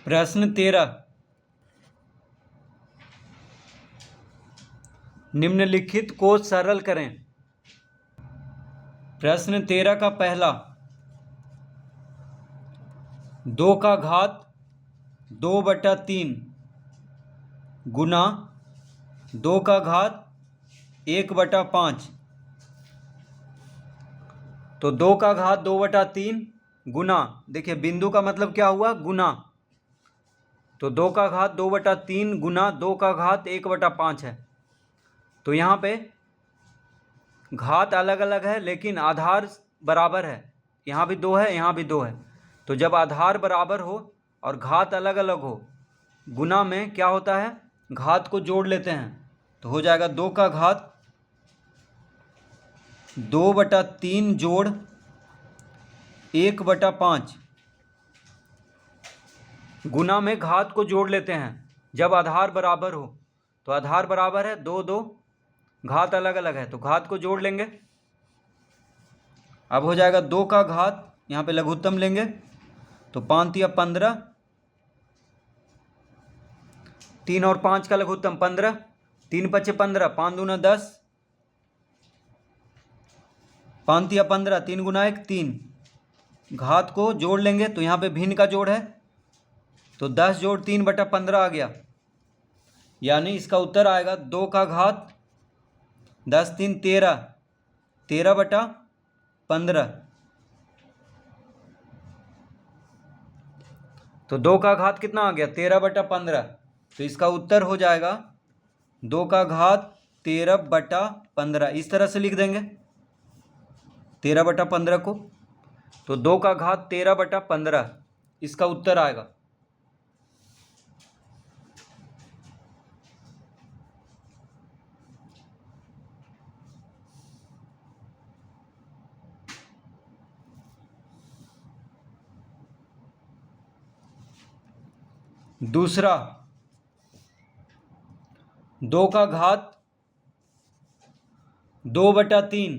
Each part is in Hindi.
प्रश्न 13, निम्नलिखित को सरल करें। प्रश्न 13 का पहला, 2 का घात 2/3 गुना 2 का घात 1/5। तो 2 का घात 2/3 गुना, देखिए बिंदु का मतलब क्या हुआ, गुना। तो 2 का घात 2/3 गुना 2 का घात 1/5 है। तो यहाँ पे घात अलग अलग है लेकिन आधार बराबर है। यहाँ भी 2 है, यहाँ भी 2 है। तो जब आधार बराबर हो और घात अलग अलग हो, गुना में क्या होता है, घात को जोड़ लेते हैं। तो हो जाएगा 2 का घात 2/3 जोड़ 1/5 गुना में घात को जोड़ लेते हैं जब आधार बराबर हो। तो आधार बराबर है 2 2, घात अलग अलग है तो घात को जोड़ लेंगे। अब हो जाएगा 2 का घात, यहाँ पे लघुत्तम लेंगे तो 5 या 15, 3 और 5 का लघुत्तम 15, 3 पचे 15, 5 दूना 10, 5 या 15, 3 गुना 1 3। घात को जोड़ लेंगे तो यहाँ पे भिन्न का जोड़ है तो 10 जोड़ 3/15 आ गया। यानी इसका उत्तर आएगा 2 का घात 10 3 13, 13/15। तो 2 का घात कितना आ गया, 13/15। तो इसका उत्तर हो जाएगा 2 का घात 13/15। इस तरह से लिख देंगे 13/15 को। तो 2 का घात 13/15 इसका उत्तर आएगा। दूसरा, 2 का घात 2/3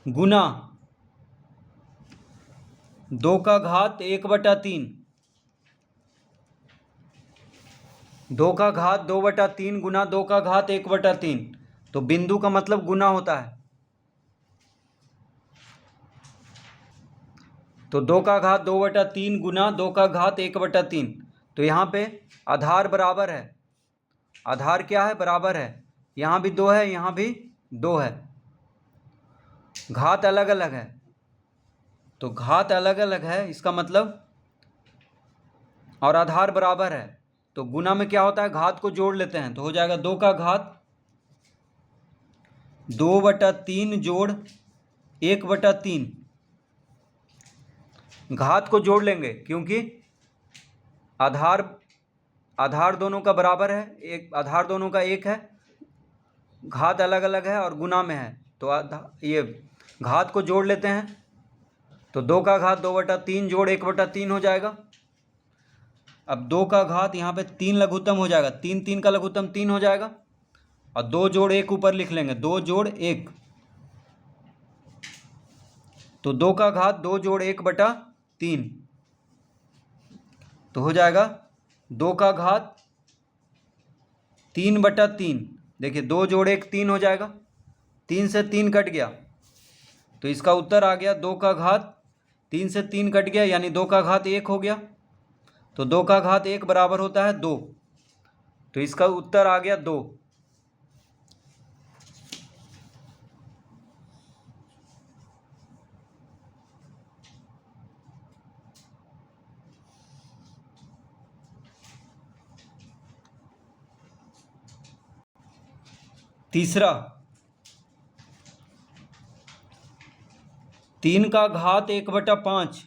गुना 2 का घात 1/3। 2 का घात 2/3 गुना 2 का घात 1/3। तो बिंदु का मतलब गुना होता है। तो 2 का घात 2/3 गुना 2 का घात 1/3। तो यहाँ पे आधार बराबर है। आधार क्या है, बराबर है। यहाँ भी 2 है, यहाँ भी 2 है। घात अलग अलग है। तो घात अलग अलग है इसका मतलब, और आधार बराबर है तो गुना में क्या होता है, घात को जोड़ लेते हैं। तो हो जाएगा 2 का घात 2/3 जोड़ 1/3। घात को जोड़ लेंगे क्योंकि आधार दोनों का बराबर है, एक आधार दोनों का एक है, घात अलग अलग है और गुना में है। तो ये घात को जोड़ लेते हैं। तो 2 का घात 2/3 जोड़ 1/3 हो जाएगा। अब 2 का घात यहाँ पे 3 लघुत्तम हो जाएगा, 3 3 का लघुत्तम 3 हो जाएगा और 2 जोड़ 1 ऊपर लिख लेंगे, 2 जोड़ 1। तो 2 का घात 2 जोड़ 1/3। तो हो जाएगा 2 का घात 3/3। देखिए 2 जोड़ 1 3 हो जाएगा, 3 से 3 कट गया। तो इसका उत्तर आ गया 2 का घात 3 से 3 कट गया यानी 2 का घात 1 हो गया। तो 2 का घात 1 बराबर होता है 2। तो इसका उत्तर आ गया 2। तीसरा, 3 का घात 1/5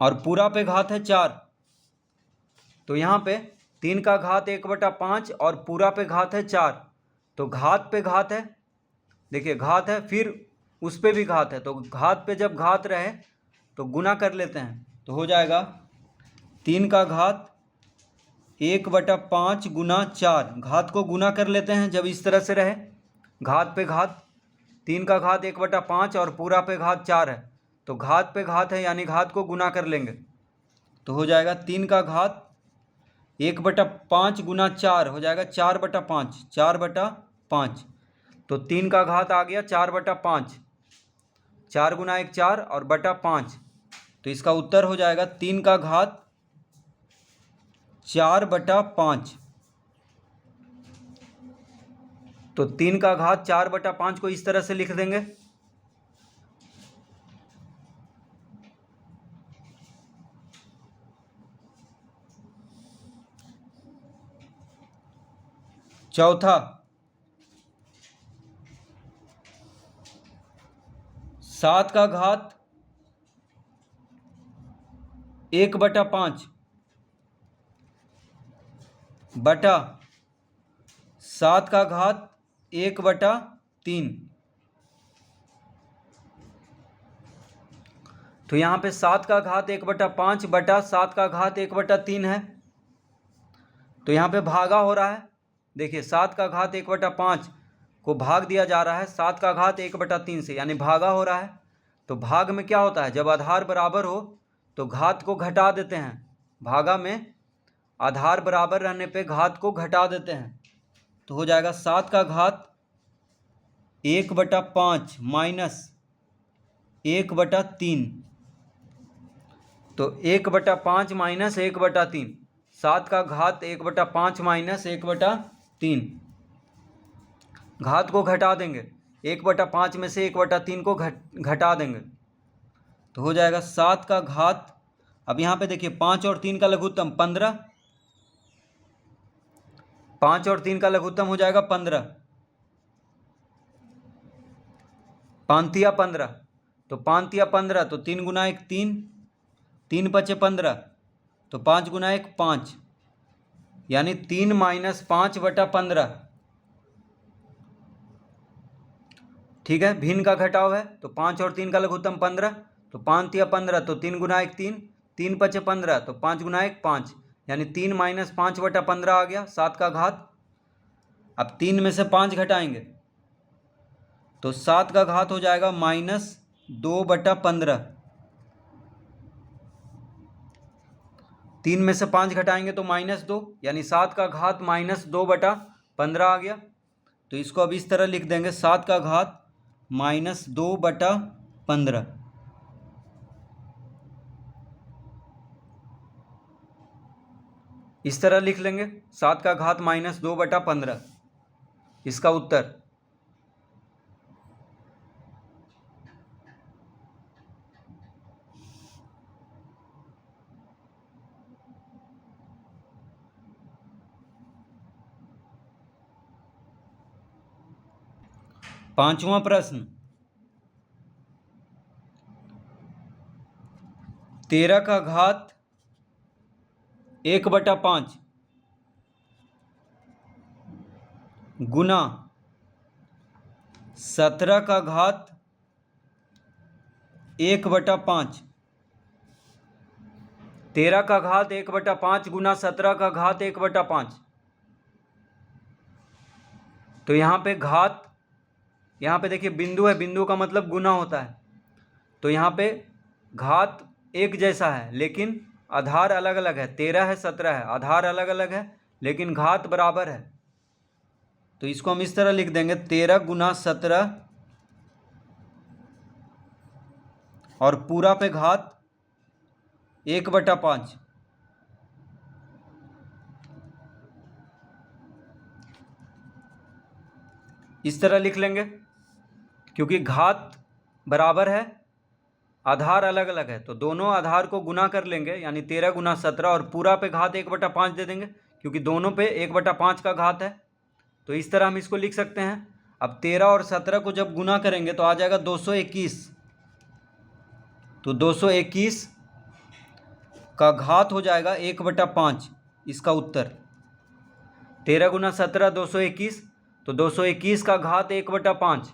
और पूरा पे घात है 4। तो यहाँ पे 3 का घात 1/5 और पूरा पे घात है 4। तो घात पे घात है, देखिए घात है फिर उस पे भी घात है। तो घात पे जब घात रहे तो गुना कर लेते हैं। तो हो जाएगा 3 का घात 1/5 गुना 4। घात को गुना कर लेते हैं जब इस तरह से रहे, घात पे घात। 3 का घात 1/5 और पूरा पे घात 4 है, तो घात पे घात है यानी घात को गुना कर लेंगे। तो हो जाएगा 3 का घात 1/5 गुना 4 हो जाएगा 4/5, 4/5। तो 3 का घात आ गया 4/5, 4 गुना 1 4 और बटा 5। तो इसका उत्तर हो जाएगा 3 का घात 4/5। तो 3 का घात 4/5 को इस तरह से लिख देंगे। चौथा 7 का घात 1/5 बटा 7 का घात 1/3। तो यहाँ पे 7 का घात 1/5 बटा 7 का घात 1/3 है। तो यहाँ पे भागा हो रहा है। देखिए 7 का घात 1/5 को भाग दिया जा रहा है 7 का घात 1/3 से, यानी भागा हो रहा है। तो भाग में क्या होता है, जब आधार बराबर हो तो घात को घटा देते हैं। भागा में आधार बराबर रहने पे घात को घटा देते हैं। तो हो जाएगा 7 का घात 1/5 माइनस 1/3। तो 1/5 माइनस 1/3, 7 का घात 1/5 माइनस 1/3। घात को घटा देंगे, 1/5 में से 1/3 को घटा देंगे। तो हो जाएगा 7 का घात, अब यहाँ पे देखिए 5 और 3 का लघुत्तम 15, 5 और 3 का लघुत्तम हो जाएगा 15, 5 तिया 15। तो 5 तिया 15, तो 3 गुना 1 3, 3 पचे 15, तो 5 गुना 1 5, यानी 3 माइनस 5/15। ठीक है, भिन्न का घटाव है। तो 5 और 3 का लघुत्तम 15, तो 5 तिया 15, तो 3 गुना 1 3, 3 पचे 15, तो 5 गुना 1 5, यानी 3 माइनस 5/15 आ गया 7 का घात। अब 3 में से 5 घटाएंगे तो 7 का घात हो जाएगा -2/15। 3 में से 5 घटाएंगे तो -2, यानी 7 का घात -2/15 आ गया। तो इसको अब इस तरह लिख देंगे 7 का घात -2/15। इस तरह लिख लेंगे 7 का घात -2/15, इसका उत्तर। पांचवा प्रश्न, 13 का घात 1/5 गुना 17 का घात 1/5। 13 का घात 1/5 गुना 17 का घात 1/5। तो यहाँ पे घात, यहाँ पे देखिए बिंदु है, बिंदु का मतलब गुना होता है। तो यहाँ पे घात एक जैसा है लेकिन आधार अलग अलग है। 13 है 17 है, आधार अलग अलग है लेकिन घात बराबर है। तो इसको हम इस तरह लिख देंगे 13 गुना 17 और पूरा पे घात 1/5। इस तरह लिख लेंगे क्योंकि घात बराबर है, आधार अलग अलग है। तो दोनों आधार को गुना कर लेंगे, यानी 13 गुना 17 और पूरा पे घात 1/5 दे देंगे क्योंकि दोनों पे 1/5 का घात है। तो इस तरह हम इसको लिख सकते हैं। अब 13 और 17 को जब गुना करेंगे तो आ जाएगा 221। तो 221 का घात हो जाएगा 1/5, इसका उत्तर। 13 गुना 17 221, तो 221 का घात 1/5